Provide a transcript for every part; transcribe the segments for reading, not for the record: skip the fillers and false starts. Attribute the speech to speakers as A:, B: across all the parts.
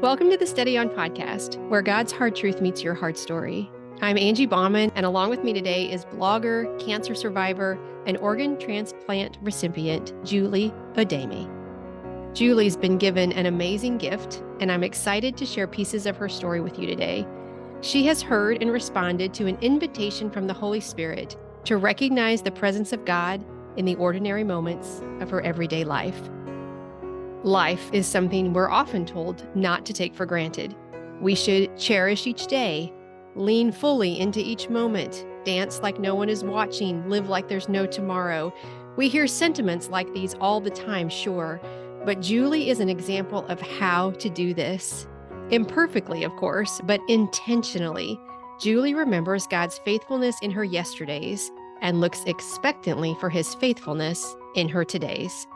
A: Welcome to the Steady On podcast, where God's hard truth meets your hard story. I'm Angie Bauman, and along with me today is blogger, cancer survivor, and organ transplant recipient, Julie Ademe. Julie's been given an amazing gift, and I'm excited to share pieces of her story with you today. She has heard and responded to an invitation from the Holy Spirit to recognize the presence of God in the ordinary moments of her everyday life. Life is something we're often told not to take for granted. We should cherish each day, lean fully into each moment, dance like no one is watching, live like there's no tomorrow. We hear sentiments like these all the time, sure, but Julie is an example of how to do this. Imperfectly, of course, but intentionally. Julie remembers God's faithfulness in her yesterdays and looks expectantly for his faithfulness in her todays.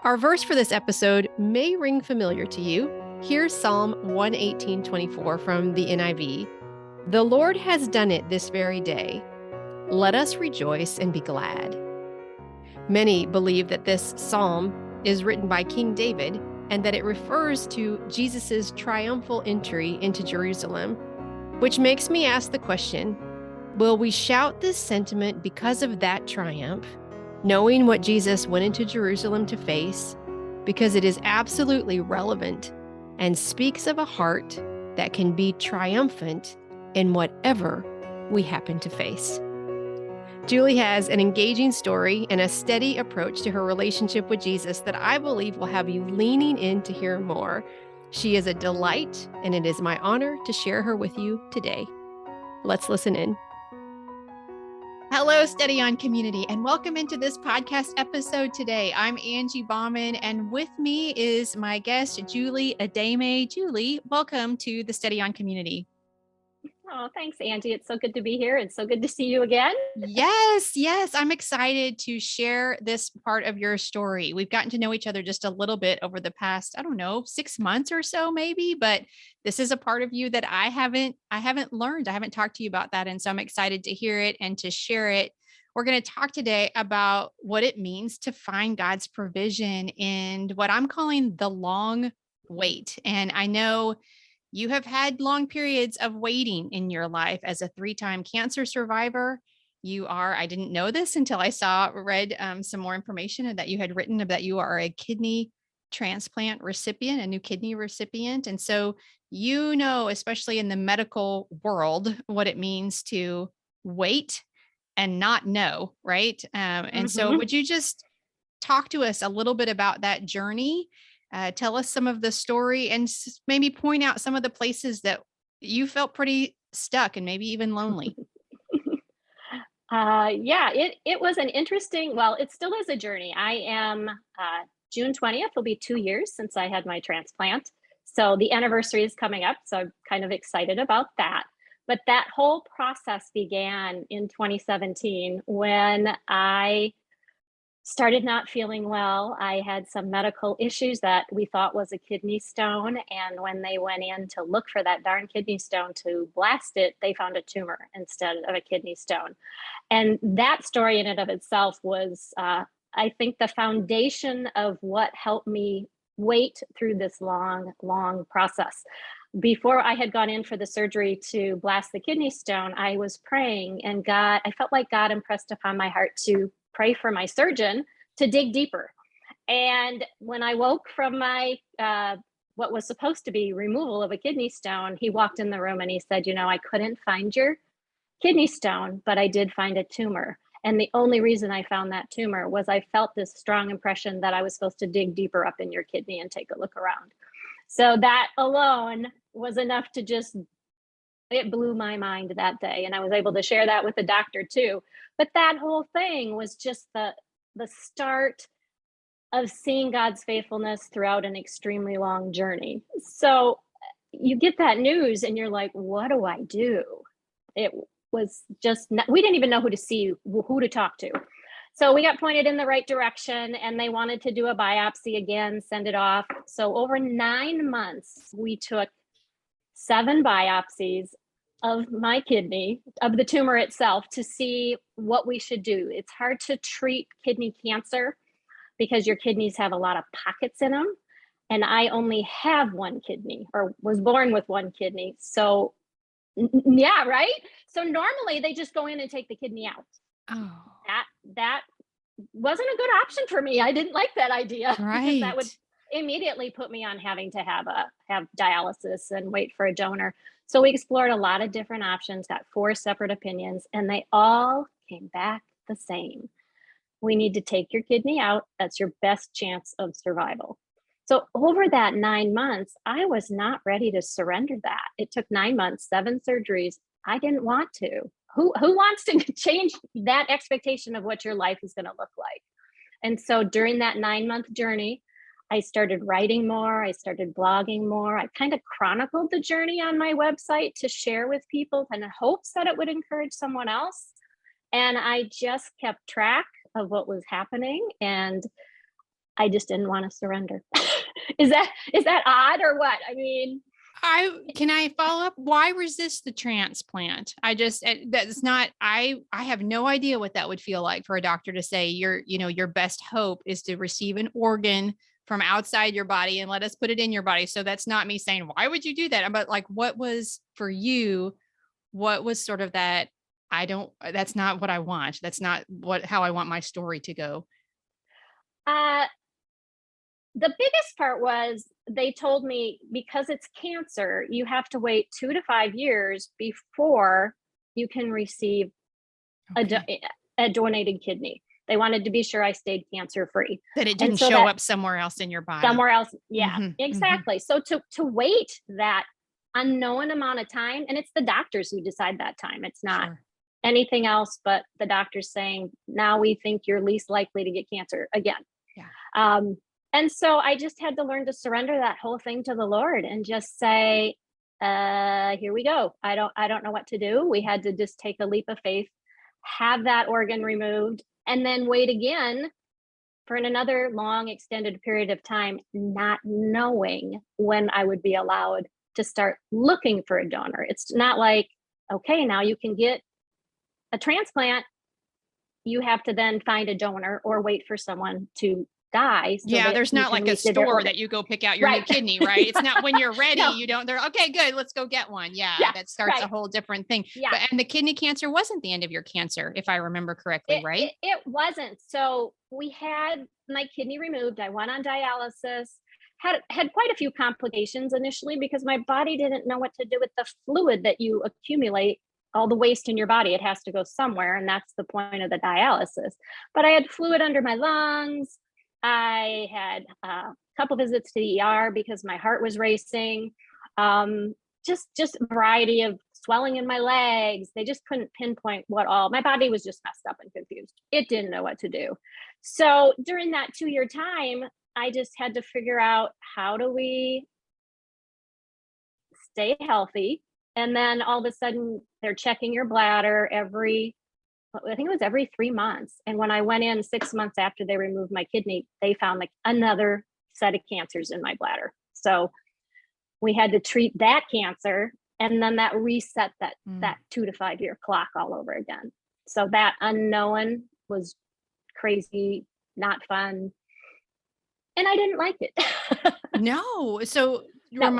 A: Our verse for this episode may ring familiar to you. Here's Psalm 118:24 from the NIV. The Lord has done it this very day. Let us rejoice and be glad. Many believe that this psalm is written by King David and that it refers to Jesus' triumphal entry into Jerusalem, which makes me ask the question, will we shout this sentiment because of that triumph, knowing what Jesus went into Jerusalem to face, because it is absolutely relevant and speaks of a heart that can be triumphant in whatever we happen to face? Julie has an engaging story and a steady approach to her relationship with Jesus that I believe will have you leaning in to hear more. She is a delight, and it is my honor to share her with you today. Let's listen in. Hello, Steady On community, and welcome into this podcast episode today. I'm Angie Bauman, and with me is my guest, Julie Ademe. Julie, welcome to the Steady On community.
B: Oh, thanks, Angie. It's so good to be here. It's so good to see you again.
A: Yes. I'm excited to share this part of your story. We've gotten to know each other just a little bit over the past, 6 months or so, maybe, but this is a part of you that I haven't learned. I haven't talked to you about that. And so I'm excited to hear it and to share it. We're going to talk today about what it means to find God's provision in what I'm calling the long wait. And I know you have had long periods of waiting in your life as a 3-time cancer survivor. I didn't know this until I read some more information that you had written that you are a kidney transplant recipient, a new kidney recipient. And so, especially in the medical world, what it means to wait and not know, right? And so would you just talk to us a little bit about that journey? Tell us some of the story and maybe point out some of the places that you felt pretty stuck and maybe even lonely.
B: It was an interesting, it still is a journey. I am June 20th will be 2 years since I had my transplant. So the anniversary is coming up. So I'm kind of excited about that. But that whole process began in 2017 when I started not feeling well. I had some medical issues that we thought was a kidney stone. And when they went in to look for that darn kidney stone to blast it, they found a tumor instead of a kidney stone. And that story in and of itself was, I think, the foundation of what helped me wait through this long, long process. Before I had gone in for the surgery to blast the kidney stone, I was praying, and I felt like God impressed upon my heart to pray for my surgeon to dig deeper. And when I woke from my what was supposed to be removal of a kidney stone, he walked in the room and he said, I couldn't find your kidney stone, but I did find a tumor. And the only reason I found that tumor was I felt this strong impression that I was supposed to dig deeper up in your kidney and take a look around. So that alone was enough to it blew my mind that day. And I was able to share that with the doctor too. But that whole thing was just the start of seeing God's faithfulness throughout an extremely long journey. So you get that news and you're like, what do I do? It was we didn't even know who to talk to. So we got pointed in the right direction and they wanted to do a biopsy again, send it off. So over 9 months, we took 7 biopsies of my kidney, of the tumor itself, to see what we should do. It's hard to treat kidney cancer because your kidneys have a lot of pockets in them. and I only have one kidney, or was born with one kidney. So yeah, right. So normally they just go in and take the kidney out.
A: Oh,
B: That wasn't a good option for me. I didn't like that idea because that would
A: right.
B: immediately put me on having to have dialysis and wait for a donor. So we explored a lot of different options, got 4 separate opinions, and they all came back the same. We need to take your kidney out. That's your best chance of survival. So over that 9 months, I was not ready to surrender that. It took 9 months, 7 surgeries. I didn't want to. Who wants to change that expectation of what your life is going to look like? And so during that 9-month journey, I started writing more. I started blogging more. I kind of chronicled the journey on my website to share with people in hopes that it would encourage someone else. And I just kept track of what was happening, and I just didn't want to surrender. Is that odd or what? I mean,
A: Can I follow up? Why resist the transplant? That's not, I have no idea what that would feel like for a doctor to say your best hope is to receive an organ from outside your body and let us put it in your body. So that's not me saying, why would you do that? But like, what was for you? What was sort of that? That's not what I want. That's not how I want my story to go.
B: uh, the biggest part was they told me because it's cancer, you have to wait 2 to 5 years before you can receive
A: Okay.
B: a donated kidney. They wanted to be sure I stayed cancer free.
A: That it
B: And
A: didn't
B: so
A: show
B: that
A: up somewhere else in your body.
B: somewhere else, yeah,
A: Mhm, mhm.
B: exactly. So to wait that unknown amount of time, and it's the doctors who decide that time. It's not
A: Sure.
B: anything else but the doctors saying, now we think you're least likely to get cancer again.
A: Yeah.
B: Um, and so I just had to learn to surrender that whole thing to the Lord and just say, here we go. I don't know what to do. We had to just take a leap of faith, have that organ removed, and then wait again for another long extended period of time, not knowing when I would be allowed to start looking for a donor. It's not like, okay, now you can get a transplant. You have to then find a donor or wait for someone to die so
A: Yeah,
B: that
A: there's
B: you
A: not
B: can
A: like a
B: receive their
A: store
B: organ.
A: that you go pick out your new
B: Right.
A: kidney, right? It's not when you're ready,
B: No.
A: they're okay, good, let's go get one. Yeah,
B: Yeah.
A: that starts a
B: Right.
A: whole different thing.
B: Yeah.
A: And the kidney cancer wasn't the end of your cancer, if I remember correctly, right?
B: It wasn't. So we had my kidney removed. I went on dialysis. Had quite a few complications initially because my body didn't know what to do with the fluid that you accumulate, all the waste in your body. It has to go somewhere, and that's the point of the dialysis. But I had fluid under my lungs. I had a couple visits to the ER because my heart was racing. Um, just a variety of swelling in my legs. They just couldn't pinpoint what all. My body was just messed up and confused. It didn't know what to do. So during that 2-year time, I just had to figure out, how do we stay healthy? And then all of a sudden they're checking your bladder I think it was every 3 months. And when I went in 6 months after they removed my kidney, they found like another set of cancers in my bladder. So we had to treat that cancer, and then that reset that 2 to 5 year clock all over again. So that unknown was crazy, not fun, and I didn't like it.
A: No. So
B: No.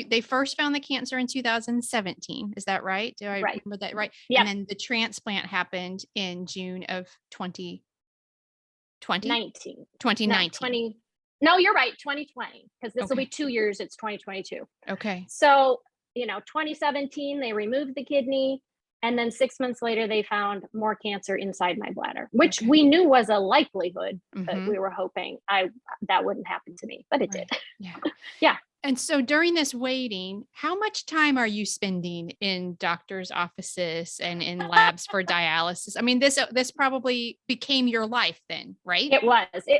A: they first found the cancer in 2017. Is that right? Do I
B: Right.
A: remember that right? And
B: Yep.
A: then the transplant happened in June of 2020,
B: 19. No,
A: 2019.
B: 20. No, you're right. 2020, because this will be
A: Okay.
B: 2 years. It's 2022.
A: Okay.
B: So, 2017, they removed the kidney. And then 6 months later, they found more cancer inside my bladder, which
A: Okay.
B: we knew was a likelihood, but
A: Mhm.
B: we were hoping that wouldn't happen to me, but it did.
A: Right. Yeah.
B: Yeah.
A: And so during this waiting, how much time are you spending in doctors' offices and in labs for dialysis? I mean, this probably became your life then, right?
B: It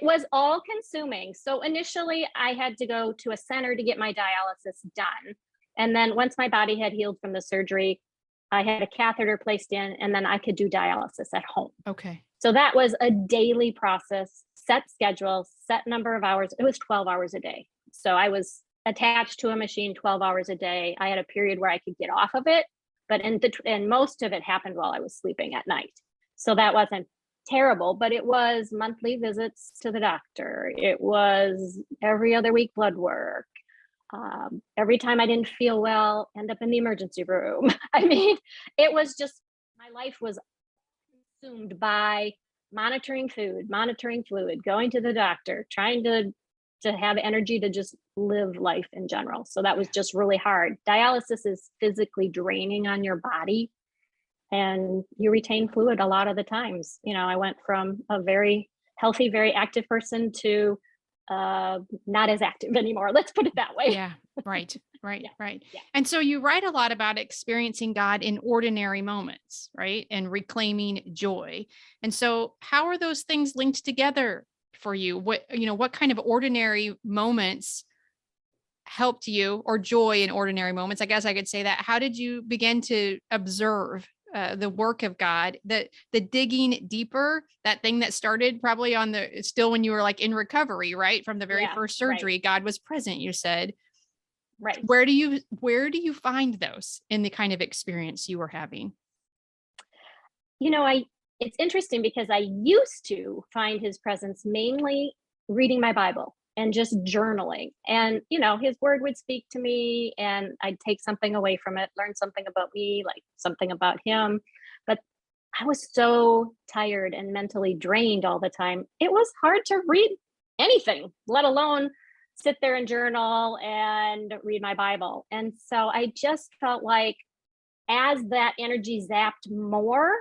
B: was all consuming. So initially, I had to go to a center to get my dialysis done. And then once my body had healed from the surgery, I had a catheter placed in, and then I could do dialysis at home.
A: Okay.
B: So that was a daily process, set schedule, set number of hours. It was 12 hours a day. So I was attached to a machine 12 hours a day. I had a period where I could get off of it, but and most of it happened while I was sleeping at night. So that wasn't terrible, but it was monthly visits to the doctor. It was every other week blood work. Every time I didn't feel well, end up in the emergency room. I mean, it was just, my life was consumed by monitoring food, monitoring fluid, going to the doctor, trying to have energy to just live life in general. So that was just really hard. Dialysis is physically draining on your body, and you retain fluid a lot of the times. You know, I went from a very healthy, very active person to not as active anymore. Let's put it that way.
A: Yeah. Right. Right.
B: Yeah.
A: Right.
B: Yeah.
A: And so you write a lot about experiencing God in ordinary moments, right? And reclaiming joy. And so how are those things linked together for you? What kind of ordinary moments helped you, or joy in ordinary moments? I guess I could say that. How did you begin to observe the work of God, the digging deeper, that thing that started probably still when you were like in recovery, right? From the very first surgery, right. God was present, you said.
B: Right.
A: Where do you find those in the kind of experience you were having?
B: You know, it's interesting because I used to find his presence mainly reading my Bible and just journaling. And, you know, his word would speak to me and I'd take something away from it, learn something about me, like something about him. But I was so tired and mentally drained all the time. It was hard to read anything, let alone sit there and journal and read my Bible. And so I just felt like as that energy zapped more,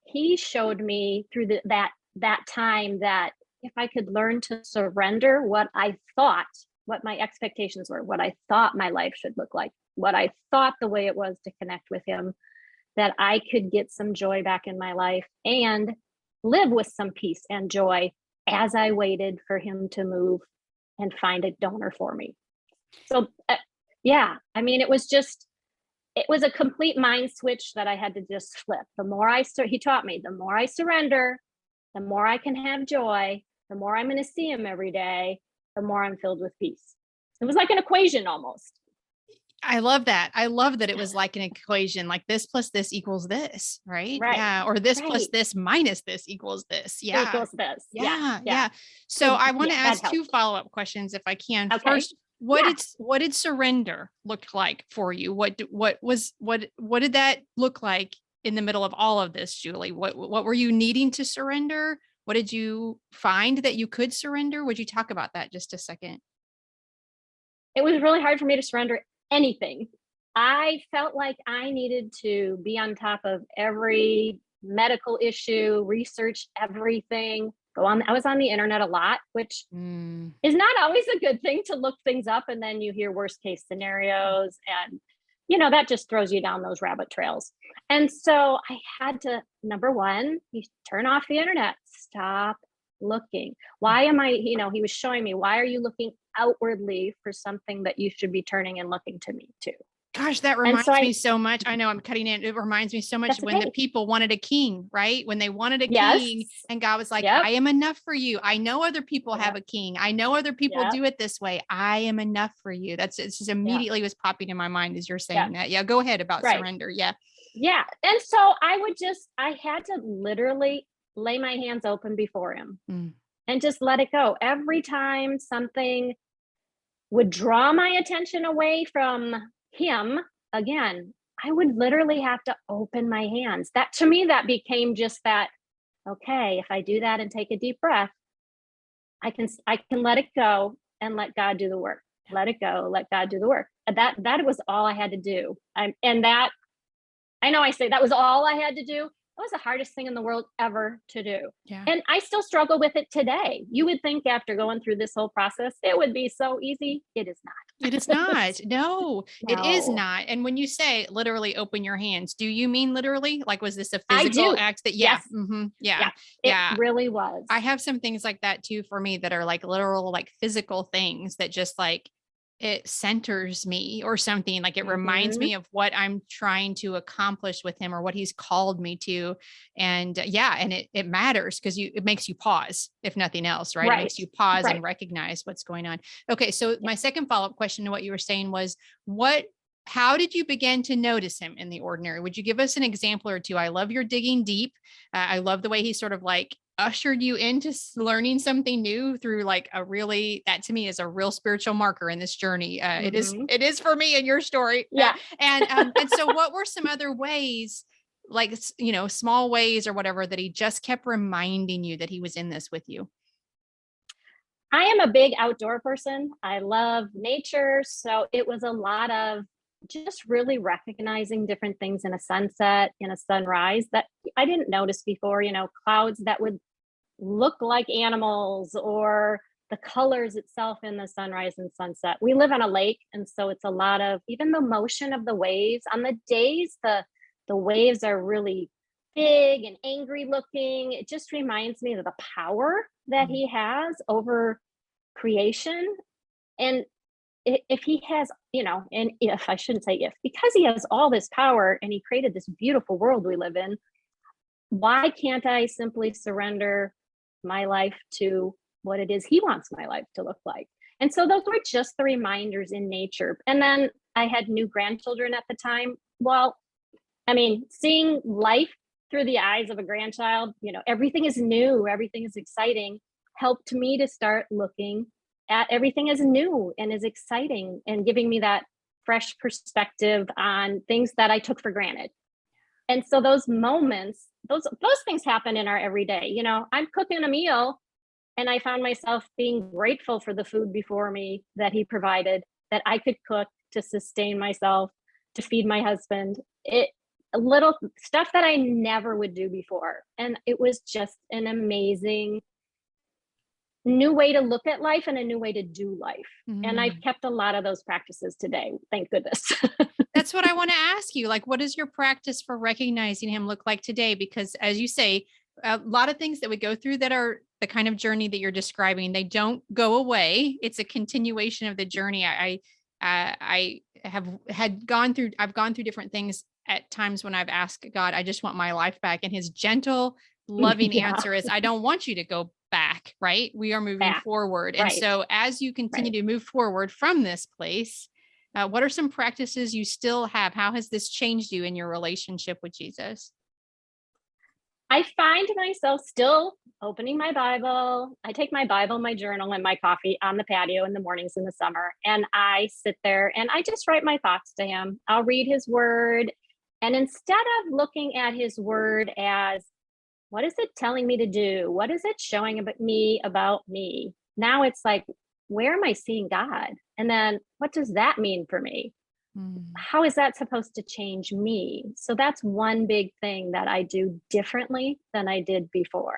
B: he showed me through that time that if I could learn to surrender what my expectations were, what I thought my life should look like, what I thought the way it was to connect with him, that I could get some joy back in my life and live with some peace and joy as I waited for him to move and find a donor for me. So, yeah, I mean, it was a complete mind switch that I had to just flip. He taught me, the more I surrender, the more I can have joy, the more I'm going to see him every day, the more I'm filled with peace. It was like an equation almost.
A: I love that. I love that it was like an equation, like this plus this equals this, right?
B: Right.
A: Yeah. Or this plus this minus this equals this. Yeah.
B: Equals this.
A: Yeah. So I want to ask 2 follow-up questions if I can.
B: Okay.
A: First, what did surrender look like for you? What did that look like in the middle of all of this, Julie? What were you needing to surrender? What did you find that you could surrender? Would you talk about that just a second?
B: It was really hard for me to surrender anything. I felt like I needed to be on top of every medical issue, research everything. I was on the internet a lot, which is not always a good thing, to look things up and then you hear worst case scenarios, and you know that just throws you down those rabbit trails. And so I had to, number one, you turn off the internet, stop looking. Why am I, he was showing me, why are you looking outwardly for something that you should be turning and looking to me to?
A: Gosh, that reminds me so much. I know I'm cutting in. It reminds me so much when the people wanted a king, right? When they wanted a king and God was like, I am enough for you. I know other people have a king. I know other people do it this way. I am enough for you. It's just immediately was popping in my mind as you're saying that. Yeah. Go ahead about surrender. Yeah.
B: Yeah. And so I had to literally lay my hands open before him and just let it go. Every time something would draw my attention away from him, again, I would literally have to open my hands. That, to me, that became just that, okay, if I do that and take a deep breath, I can let it go and let God do the work. Let it go, let God do the work. And that was all I had to do. And that, I know I say that was all I had to do. That was the hardest thing in the world ever to do. Yeah. And I still struggle with it today. You would think after going through this whole process, it would be so easy. It is not.
A: It is not. No, it is not. And when you say literally open your hands, do you mean literally? Like, was this a physical act that,
B: yes.
A: Yeah.
B: It really was.
A: I have some things like that too, for me, that are like literal, like physical things that just like, it centers me or something, like it reminds me of what I'm trying to accomplish with him or what he's called me to. And and it matters because it makes you pause, if nothing else, right? It makes you pause and recognize what's going on. Okay. So my second follow-up question to what you were saying was, what how did you begin to notice him in the ordinary? Would you give us an example or two? I love your digging deep. I love the way he sort of like ushered you into learning something new through like that to me is a real spiritual marker in this journey. It is for me in your story.
B: Yeah.
A: And so what were some other ways, like, small ways or whatever, that he just kept reminding you that he was in this with you?
B: I am a big outdoor person. I love nature. So it was a lot of just really recognizing different things in a sunset, in a sunrise that I didn't notice before, clouds that would look like animals, or the colors itself in the sunrise and sunset. We live on a lake, and so it's a lot of even the motion of the waves. On the days the waves are really big and angry looking, it just reminds me of the power that he has over creation. And if he has, and if I shouldn't say if, because he has all this power and he created this beautiful world we live in, why can't I simply surrender my life to what it is he wants my life to look like? And so those were just the reminders in nature. And then I had new grandchildren at the time. Well, I mean, seeing life through the eyes of a grandchild, everything is new, everything is exciting, helped me to start looking at everything as new and as exciting, and giving me that fresh perspective on things that I took for granted. And so those moments, those things happen in our everyday. I'm cooking a meal and I found myself being grateful for the food before me that he provided, that I could cook to sustain myself, to feed my husband. Little stuff that I never would do before. And it was just an amazing new way to look at life and a new way to do life. And I've kept a lot of those practices today. Thank goodness.
A: That's what I want to ask you. Like, what does your practice for recognizing him look like today? Because as you say, a lot of things that we go through that are the kind of journey that you're describing, they don't go away. It's a continuation of the journey. I've gone through different things at times when I've asked God, I just want my life back. And his gentle, loving answer is, I don't want you to go back, right? We are moving forward. And so as you continue to move forward from this place, what are some practices you still have? How has this changed you in your relationship with Jesus?
B: I find myself still opening my Bible. I take my Bible, my journal, and my coffee on the patio in the mornings in the summer. And I sit there and I just write my thoughts to him. I'll read his word. And instead of looking at his word as, what is it telling me to do? What is it showing about me? Now it's like, where am I seeing God? And then what does that mean for me? How is that supposed to change me? So that's one big thing that I do differently than I did before.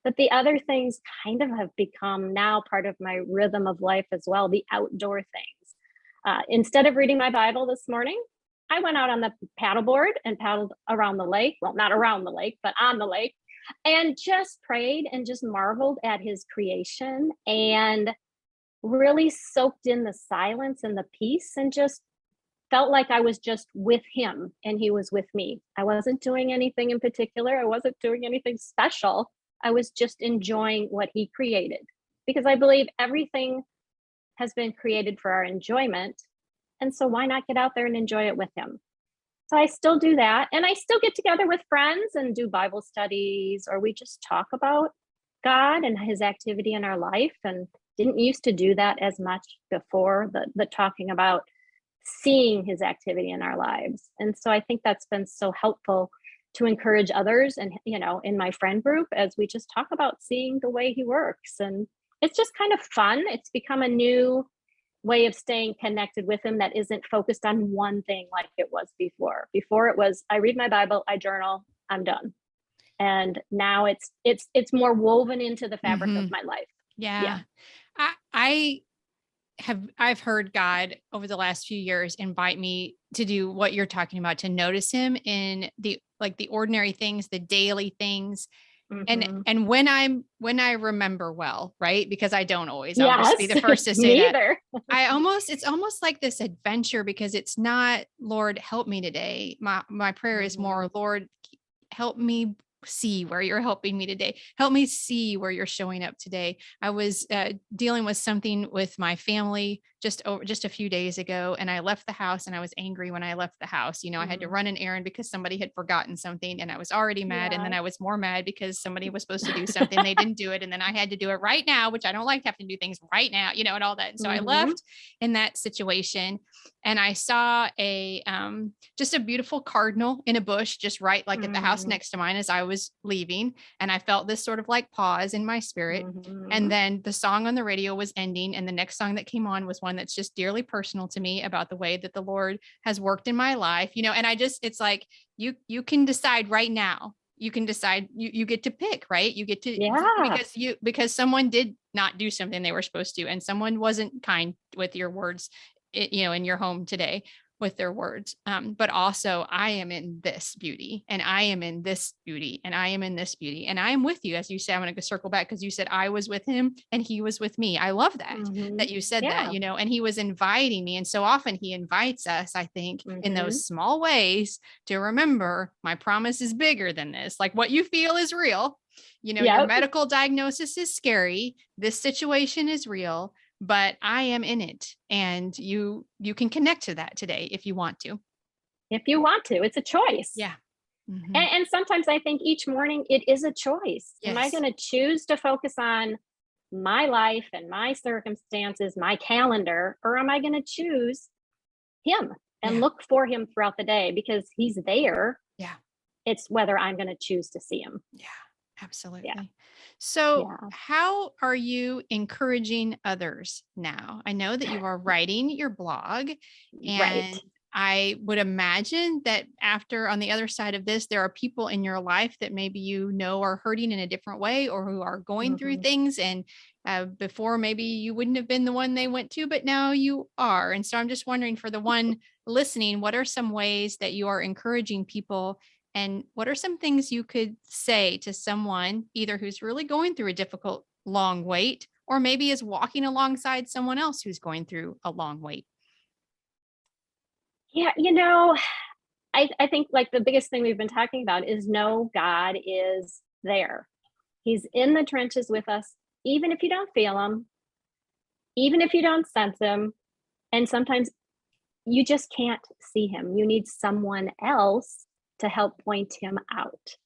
B: But the other things kind of have become now part of my rhythm of life as well, the outdoor things. Instead of reading my Bible this morning, I went out on the paddleboard and paddled around the lake. Well, not around the lake, but on the lake, and just prayed and just marveled at his creation and really soaked in the silence and the peace, and just felt like I was just with him and he was with me. I wasn't doing anything in particular. I wasn't doing anything special. I was just enjoying what he created, because I believe everything has been created for our enjoyment. And so why not get out there and enjoy it with him? So I still do that. And I still get together with friends and do Bible studies, or we just talk about God and his activity in our life. And didn't used to do that as much before, the talking about seeing his activity in our lives. And so I think that's been so helpful to encourage others, and in my friend group, as we just talk about seeing the way he works. And it's just kind of fun. It's become a new way of staying connected with him that isn't focused on one thing like it was before. Before it was, I read my Bible, I journal, I'm done. And now it's more woven into the fabric of my life.
A: Yeah. I've heard God over the last few years invite me to do what you're talking about, to notice him in the ordinary things, the daily things. And when I remember well, right? Because I don't always, I'll just be the first to say that. It's almost like this adventure, because it's not, Lord, help me today. My prayer is more, Lord, help me see where you're helping me today. Help me see where you're showing up today. I was dealing with something with my family
C: just a few days ago, and I left the house and I was angry when I left the house. I had to run an errand because somebody had forgotten something, and I was already mad. And then I was more mad because somebody was supposed to do something. They didn't do it. And then I had to do it right now, which I don't like having to do things right now, and all that. And so I left in that situation, and I saw just a beautiful cardinal in a bush, just right like at the house next to mine as I was leaving. And I felt this sort of like pause in my spirit. And then the song on the radio was ending. And the next song that came on was one that's just dearly personal to me about the way that the Lord has worked in my life, and it's like, you can decide right now. You can decide, you get to pick, right? You get to, because someone did not do something they were supposed to, and someone wasn't kind with your words, in your home today with their words. But also I am in this beauty, and I am in this beauty, and I am in this beauty, and I am with you. As you said, I'm going to circle back because you said I was with him and he was with me. I love that, that you said that, and he was inviting me. And so often he invites us, I think, in those small ways to remember my promise is bigger than this. Like what you feel is real. Your medical diagnosis is scary. This situation is real, but I am in it, and you can connect to that today if you want to.
B: If you want to, it's a choice.
C: Yeah.
B: And sometimes I think each morning it is a choice. Yes. Am I going to choose to focus on my life and my circumstances, my calendar, or am I going to choose him and look for him throughout the day because he's there?
C: Yeah.
B: It's whether I'm going to choose to see him.
C: Yeah. Absolutely. Yeah. So how are you encouraging others now? I know that you are writing your blog, and I would imagine that after, on the other side of this, there are people in your life that maybe are hurting in a different way, or who are going through things. And before, maybe you wouldn't have been the one they went to, but now you are. And so I'm just wondering, for the one listening, what are some ways that you are encouraging people? And what are some things you could say to someone either who's really going through a difficult, long wait, or maybe is walking alongside someone else who's going through a long wait?
B: Yeah, I think like the biggest thing we've been talking about is know God is there. He's in the trenches with us, even if you don't feel him, even if you don't sense him. And sometimes you just can't see him. You need someone else to help point him out.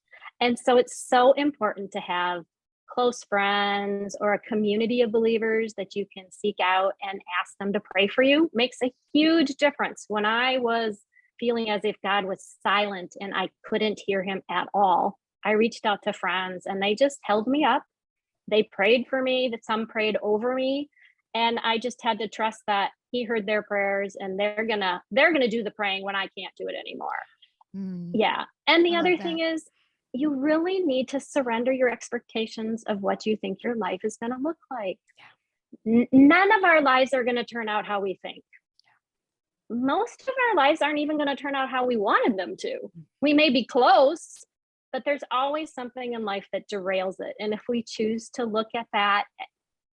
B: And so it's so important to have close friends or a community of believers that you can seek out and ask them to pray for you. Makes a huge difference. When I was feeling as if God was silent and I couldn't hear him at all, I reached out to friends and they just held me up. They prayed for me, that some prayed over me. And I just had to trust that he heard their prayers, and they're gonna do the praying when I can't do it anymore. Yeah. And the other thing is, you really need to surrender your expectations of what you think your life is going to look like. None of our lives are going to turn out how we think. Most of our lives aren't even going to turn out how we wanted them to. We may be close, but there's always something in life that derails it. And if we choose to look at that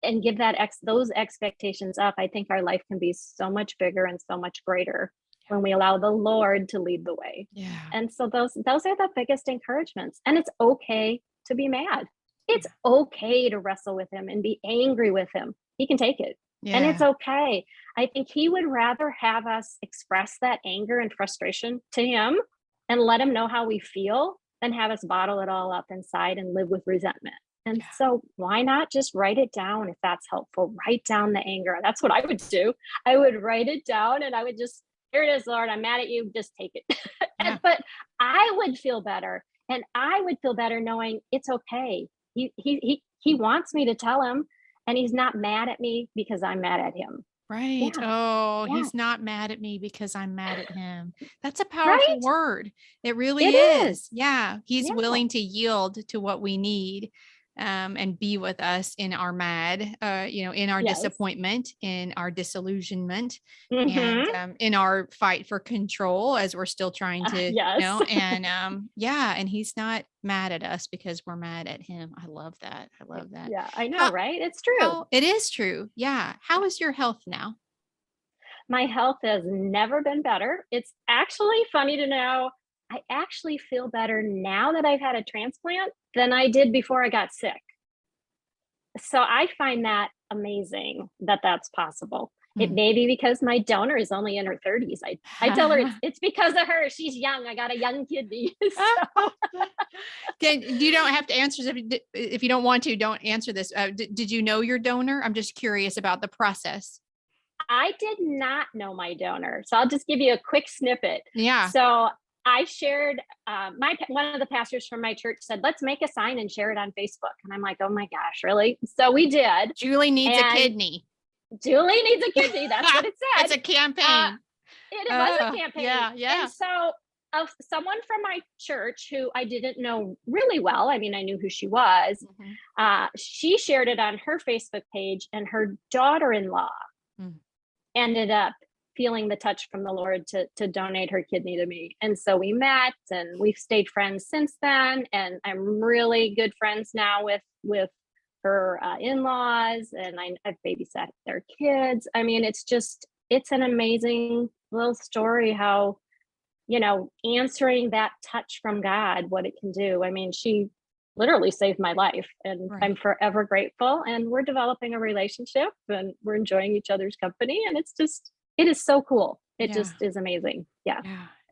B: and give that those expectations up, I think our life can be so much bigger and so much greater when we allow the Lord to lead the way. Yeah. And so those are the biggest encouragements. And it's okay to be mad. It's okay to wrestle with him and be angry with him. He can take it. Yeah. And it's okay. I think he would rather have us express that anger and frustration to him and let him know how we feel than have us bottle it all up inside and live with resentment. And so why not just write it down if that's helpful? Write down the anger. That's what I would do. I would write it down and I would just, here it is, Lord, I'm mad at you. Just take it. But I would feel better. And I would feel better knowing it's okay. He wants me to tell him, and he's not mad at me because I'm mad at him.
C: Right. Yeah. He's not mad at me because I'm mad at him. That's a powerful word. It really is. Yeah. He's willing to yield to what we need. And be with us in our mad, in our disappointment, in our disillusionment, and in our fight for control as we're still trying to, and he's not mad at us because we're mad at him. I love that.
B: Yeah, I know, right? It's true.
C: It is true. Yeah. How is your health now?
B: My health has never been better. It's actually funny to know. I actually feel better now that I've had a transplant than I did before I got sick. So I find that amazing that that's possible. It may be because my donor is only in her 30s. I tell her it's because of her. She's young. I got a young kidney. So.
C: You don't have to answer if you don't want to. Don't answer this. Did you know your donor? I'm just curious about the process.
B: I did not know my donor, so I'll just give you a quick snippet.
C: Yeah.
B: So I shared, one of the pastors from my church said, let's make a sign and share it on Facebook. And I'm like, oh my gosh, really? So we did.
C: Julie needs a kidney.
B: Julie needs a kidney. That's what it said.
C: It's a campaign.
B: It was a campaign.
C: Yeah.
B: And so someone from my church who I didn't know really well, I mean, I knew who she was, she shared it on her Facebook page, and her daughter-in-law ended up feeling the touch from the Lord to donate her kidney to me. And so we met, and we've stayed friends since then. And I'm really good friends now with her in-laws, and I've babysat their kids. I mean, it's an amazing little story how, answering that touch from God, what it can do. I mean, she literally saved my life, and I'm forever grateful. And we're developing a relationship, and we're enjoying each other's company. And it is so cool. It just is amazing. Yeah.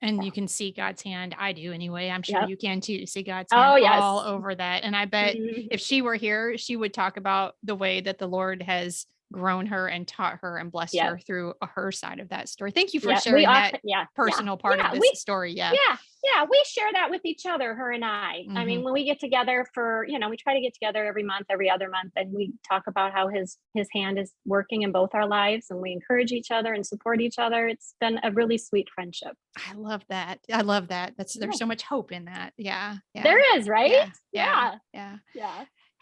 C: And you can see God's hand. I do anyway. I'm sure you can too. See God's hand all over that. And I bet if she were here, she would talk about the way that the Lord has grown her and taught her and blessed her through her side of that story. Thank you for sharing that personal part of this story. Yeah.
B: We share that with each other, her and I. I mean, when we get together we try to get together every month, every other month, and we talk about how his hand is working in both our lives, and we encourage each other and support each other. It's been a really sweet friendship.
C: I love that. There's so much hope in that. Yeah.
B: There is, right?
C: Yeah.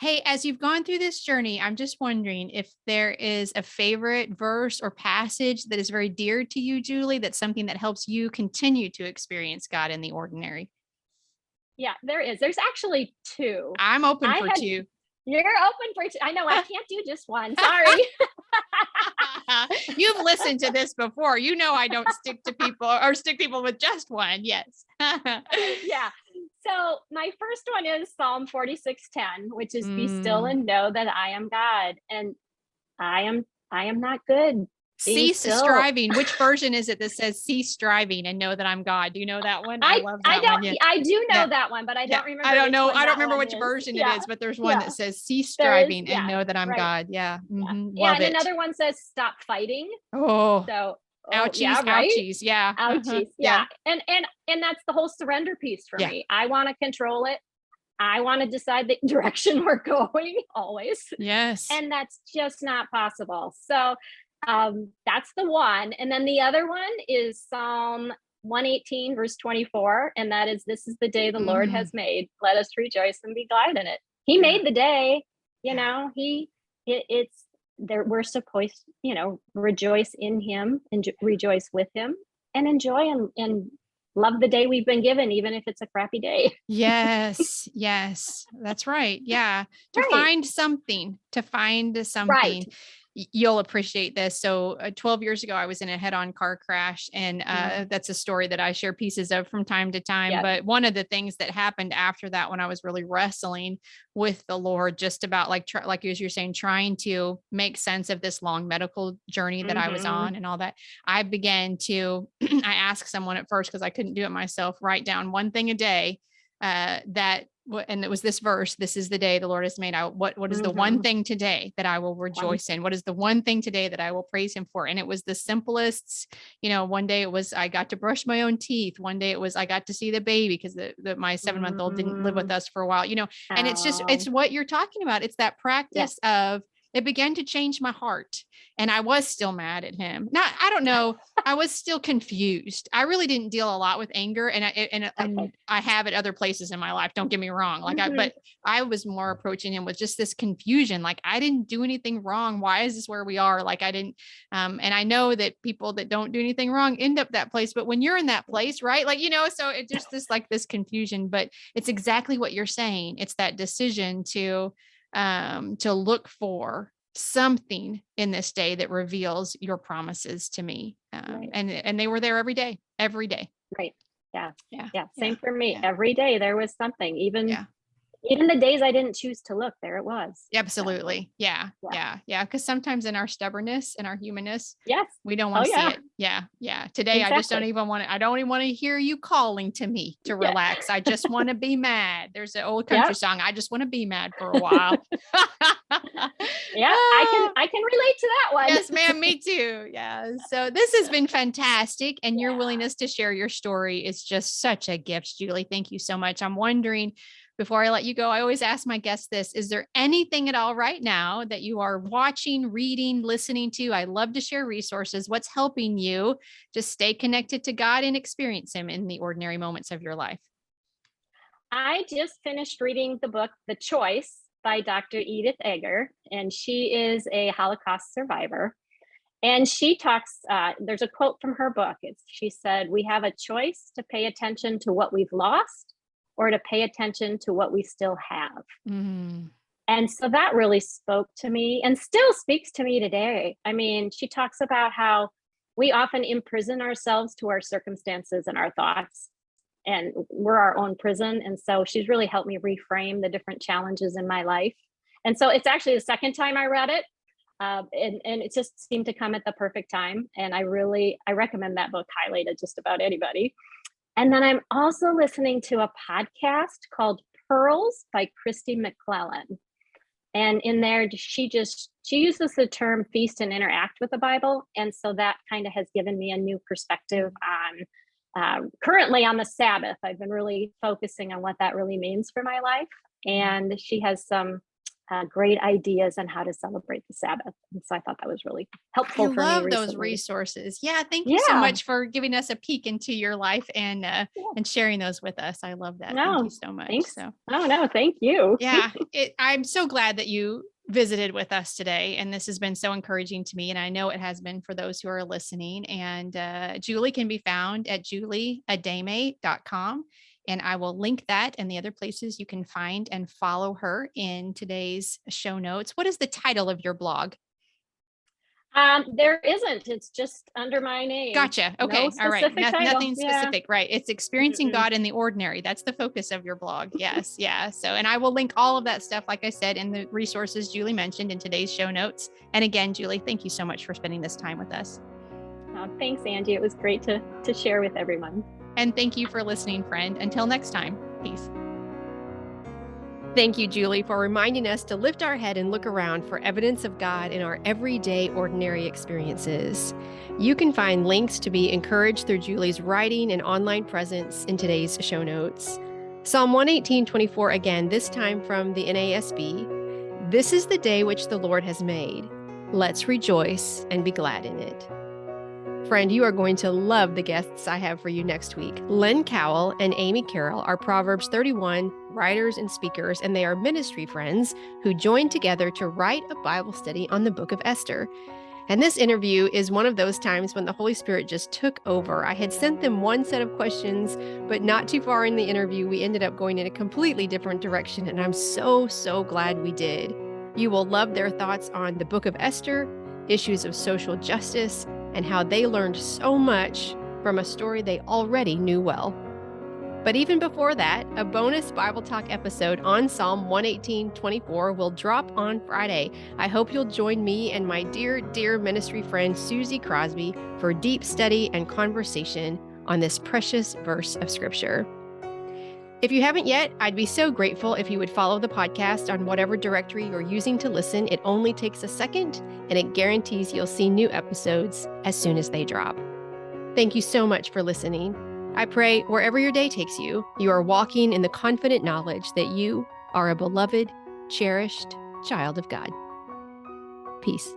A: Hey, as you've gone through this journey, I'm just wondering if there is a favorite verse or passage that is very dear to you, Julie, that's something that helps you continue to experience God in the ordinary.
B: Yeah, there is. There's actually two.
C: I'm open for two.
B: You're open for two. I know I can't do just one. Sorry.
C: You've listened to this before. You know I don't stick people with just one. Yes.
B: Yeah. So my first one is Psalm 46:10, which is be still and know that I am God, and I am not good.
C: Cease striving. Which version is it that says cease striving and know that I'm God? Do you know that one? I love that one.
B: I do know that one, but I don't remember.
C: I don't know. I don't remember which version it is, but there's one that says cease striving and know that I'm God. Yeah.
B: And another one says stop fighting.
C: Oh.
B: So
C: ouchies, ouchies. Yeah.
B: Ouchies. Yeah. And that's the whole surrender piece for me. I want to control it. I want to decide the direction we're going always.
C: Yes.
B: And that's just not possible. So that's the one. And then the other one is Psalm 118 verse 24. And that is, this is the day the Lord has made. Let us rejoice and be glad in it. He made the day, it's there. We're supposed, rejoice in him and rejoice with him and enjoy and love the day we've been given, even if it's a crappy day.
C: Yes. That's right. Yeah. To find something. Right. You'll appreciate this. So 12 years ago, I was in a head-on car crash, and that's a story that I share pieces of from time to time. Yes. But one of the things that happened after that, when I was really wrestling with the Lord, just about like as you're saying, trying to make sense of this long medical journey that I was on and all that, I began to, I asked someone at first, because I couldn't do it myself, write down one thing a day and it was this verse, this is the day the Lord has made. What is the one thing today that I will rejoice in? What is the one thing today that I will praise him for? And it was the simplest, one day it was, I got to brush my own teeth. One day it was, I got to see the baby, because my 7-month-old didn't live with us for a while, and it's just, it's what you're talking about. It's that practice of, it began to change my heart, and I was still mad at him. I don't know. I was still confused. I really didn't deal a lot with anger, and I have at other places in my life. Don't get me wrong. But I was more approaching him with just this confusion. Like, I didn't do anything wrong. Why is this where we are? Like, I didn't, and I know that people that don't do anything wrong end up that place, but when you're in that place, right? So it just this confusion, but it's exactly what you're saying. It's that decision to look for something in this day that reveals your promises to me. And they were there every day. Right.
B: Yeah. Same for me. Yeah. Every day there was something, even Even the days I didn't choose to look, there it was.
C: Absolutely. Yeah.
B: Yeah.
C: Yeah. Yeah. Because sometimes in our stubbornness and our humanness,
B: Yes.
C: we don't want to see
B: yeah.
C: it. Yeah. Yeah. Today, I just don't
B: Exactly.
C: even want to, I don't even want to hear you calling to me to
B: Yeah.
C: relax. I just want to be mad. There's an old
B: Yep.
C: country song. I just want to be mad for a while.
B: Yeah, I can relate to that one.
C: Yes, ma'am. Me too. Yeah. So this has been fantastic. And your
B: Yeah.
C: willingness to share your story is just such a gift, Julie. Thank you so much. I'm wondering, before I let you go, I always ask my guests this: is there anything at all right now that you are watching, reading, listening to? I love to share resources. What's helping you to stay connected to God and experience Him in the ordinary moments of your life?
B: I just finished reading the book, The Choice by Dr. Edith Eger, and she is a Holocaust survivor. And she talks, there's a quote from her book. She said, "We have a choice to pay attention to what we've lost or to pay attention to what we still have."
C: Mm.
B: And so that really spoke to me and still speaks to me today. I mean, she talks about how we often imprison ourselves to our circumstances and our thoughts, and we're our own prison. And so she's really helped me reframe the different challenges in my life. And so it's actually the second time I read it. And it just seemed to come at the perfect time. And I recommend that book highly to just about anybody. And then I'm also listening to a podcast called Pearls by Kristi McLelland. And in there, she uses the term feast and interact with the Bible. And so that kind of has given me a new perspective on currently on the Sabbath. I've been really focusing on what that really means for my life. And she has some great ideas on how to celebrate the Sabbath. And so I thought that was really helpful for me
C: love
B: recently.
C: those resources. Yeah. Thank you so
B: Yeah.
C: much for giving us a peek into your life and sharing those with us. I love that. Thank you so much.
B: Thanks.
C: So,
B: Oh, no, thank you.
C: yeah, I'm so glad that you visited with us today. And this has been so encouraging to me. And I know it has been for those who are listening. And Julie can be found at julieademe.com. And I will link that and the other places you can find and follow her in today's show notes. What is the title of your blog?
B: There isn't. It's just under my name.
C: Gotcha. Okay.
B: No
C: All right.
B: specific title.
C: Nothing specific. Right. It's experiencing
B: Mm-mm.
C: God in the ordinary. That's the focus of your blog. Yes. Yeah. So, and I will link all of that stuff, like I said, in the resources Julie mentioned in today's show notes. And again, Julie, thank you so much for spending this time with us.
B: Oh, thanks, Angie. It was great to share with everyone.
C: And thank you for listening, friend. Until next time, peace.
A: Thank you, Julie, for reminding us to lift our head and look around for evidence of God in our everyday, ordinary experiences. You can find links to be encouraged through Julie's writing and online presence in today's show notes. Psalm 118:24 again, this time from the NASB. "This is the day which the Lord has made. Let's rejoice and be glad in it." Friend, you are going to love the guests I have for you next week. Len Cowell and Amy Carroll are Proverbs 31 writers and speakers, and they are ministry friends who joined together to write a Bible study on the book of Esther. And this interview is one of those times when the Holy Spirit just took over. I had sent them one set of questions, but not too far in the interview, we ended up going in a completely different direction, and I'm so glad we did. You will love their thoughts on the book of Esther, issues of social justice, and how they learned so much from a story they already knew well. But even before that, a bonus Bible Talk episode on Psalm 118:24 will drop on Friday. I hope you'll join me and my dear ministry friend Susie Crosby for deep study and conversation on this precious verse of Scripture. If you haven't yet, I'd be so grateful if you would follow the podcast on whatever directory you're using to listen. It only takes a second, and it guarantees you'll see new episodes as soon as they drop. Thank you so much for listening. I pray wherever your day takes you, you are walking in the confident knowledge that you are a beloved, cherished child of God. Peace.